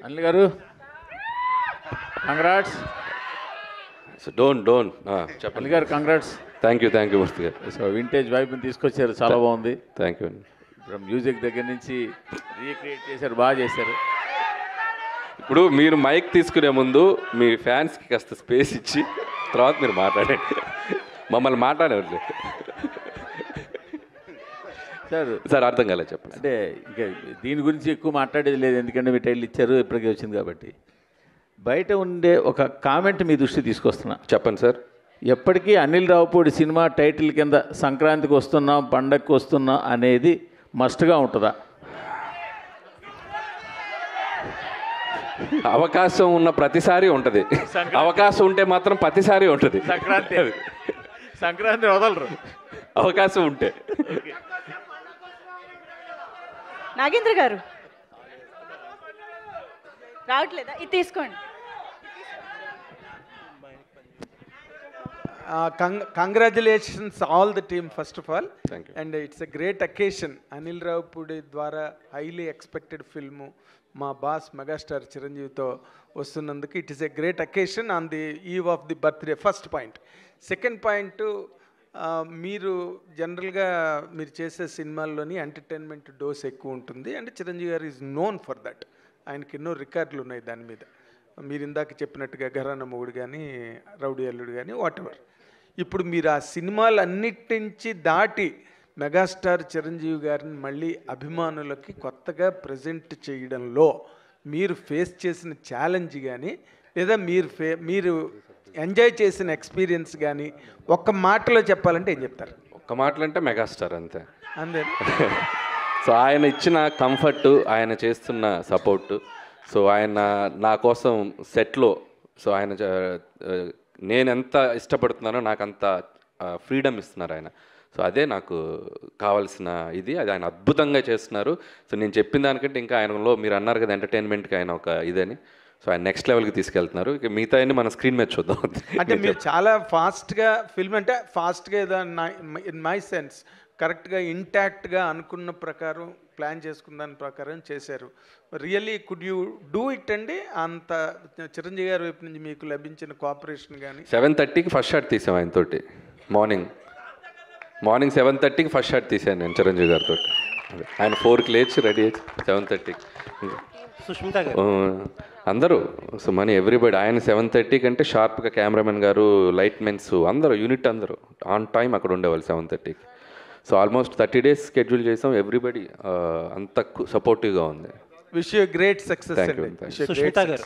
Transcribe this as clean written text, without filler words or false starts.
అనిల్ గారు congrats. Don't Anil చెప్పండి. గారు కంగ్రాట్స్. థ్యాంక్ యూ మూర్తి గారు. సో వింటేజ్ వైపుని తీసుకొచ్చారు, చాలా బాగుంది. థ్యాంక్ యూ అండి. ఇప్పుడు మ్యూజిక్ దగ్గర నుంచి రీక్రియేట్ చేశారు, బాగా చేశారు. ఇప్పుడు మీరు మైక్ తీసుకునే ముందు మీ ఫ్యాన్స్కి కాస్త స్పేస్ ఇచ్చి తర్వాత మీరు మాట్లాడండి. మమ్మల్ని మాట్లాడేవారు సార్ అర్థం కాలేదు చెప్పండి. అంటే ఇంకా దీని గురించి ఎక్కువ మాట్లాడేది లేదు, ఎందుకంటే మీ టైటిల్ ఇచ్చారు, ఇప్పటికే వచ్చింది కాబట్టి. బయట ఉండే ఒక కామెంట్ మీ దృష్టి తీసుకొస్తున్నా. చెప్పండి సార్. ఎప్పటికీ అనిల్ రావుపూడి సినిమా టైటిల్ కింద సంక్రాంతికి వస్తున్నాం, పండగకి వస్తున్నాం అనేది మస్ట్గా ఉంటుందా? అవకాశం ఉన్న ప్రతిసారి ఉంటుంది. అవకాశం ఉంటే మాత్రం ప్రతిసారి ఉంటుంది. సంక్రాంతి వదలరు అవకాశం ఉంటే. నాగేంద్ర గారు రావట్లేదా? ఇది తీసుకోండి. Congratulations all the team first of all. Thank you. And it's a great occasion. Anil Ravipudi ద్వారా హైలీ ఎక్స్పెక్టెడ్ ఫిల్ము మా బాస్ మెగాస్టార్ చిరంజీవితో వస్తున్నందుకు it is a great occasion on the eve of the birthday. First point. Second point, మీరు జనరల్గా మీరు చేసే సినిమాల్లోని entertainment dose ఎక్కువ ఉంటుంది. అండ్ చిరంజీవి గారు ఈజ్ నోన్ ఫర్ దట్. ఆయనకి ఎన్నో రికార్డులు ఉన్నాయి దాని మీద. మీరు ఇందాక చెప్పినట్టుగా ఘరానా మొగుడు కానీ, రౌడీ అల్లుడు కానీ, వాట్ ఎవర్. ఇప్పుడు మీరు ఆ సినిమాలు అన్నిటి నుంచి దాటి మెగాస్టార్ చిరంజీవి గారిని మళ్ళీ అభిమానులకి కొత్తగా ప్రజెంట్ చేయడంలో మీరు ఫేస్ చేసిన ఛాలెంజ్ కానీ, లేదా మీరు ఎంజాయ్ చేసిన ఎక్స్పీరియన్స్ కానీ ఒక్క మాటలో చెప్పాలంటే ఏం చెప్తారు? ఒక్క మాటలు అంటే మెగాస్టార్ అంతే. అంతే. సో ఆయన ఇచ్చిన కంఫర్టు, ఆయన చేస్తున్న సపోర్టు, సో ఆయన నా కోసం సెట్లో, సో ఆయన నేను ఎంత ఇష్టపడుతున్నానో నాకు అంత ఫ్రీడమ్ ఇస్తున్నారు ఆయన. సో అదే నాకు కావాల్సిన ఇది. అది ఆయన అద్భుతంగా చేస్తున్నారు. సో నేను చెప్పిన దానికంటే ఇంకా ఆయనలో మీరు అన్నారు కదా ఎంటర్టైన్మెంట్కి ఆయన ఒక ఇదని, సో ఆయన నెక్స్ట్ లెవెల్కి తీసుకెళ్తున్నారు. ఇక మిగతా అన్ని మన స్క్రీన్ మీద చూద్దాం. అంటే మీరు చాలా ఫాస్ట్గా ఫిల్మ్, అంటే ఫాస్ట్గా ఏదో ఇన్ మై సెన్స్ కరెక్ట్గా ఇంటాక్ట్గా అనుకున్న ప్రకారం ప్లాన్ చేసుకున్న దాని ప్రకారం చేశారు. Really could you do it అండి? అంత చిరంజీవి గారి వైపు నుంచి మీకు లభించిన కోఆపరేషన్ కానీ. 7:30కి ఫస్ట్ షాట్ తీసాం ఆయనతోటి. మార్నింగ్ 7:30కి ఫస్ట్ షాట్ తీసాను నేను చిరంజీవి గారితో. ఆయన 4కి లేచి రెడీ అయ్యి 7:30కి సుష్మిత గారు అందరూ, సో మన ఎవ్రీబడి. ఆయన 7:30 కంటే షార్ప్గా కెమెరామెన్ గారు, లైట్ మెన్స్ అందరూ, యూనిట్ అందరూ ఆన్ టైం అక్కడ ఉండేవాళ్ళు 7:30కి. సో ఆల్మోస్ట్ 30 days స్కెడ్యూల్ చేసాం. ఎవ్రీబడి అంత సపోర్టివ్గా ఉంది. Wish you great success. Thank you. Sushmita గారు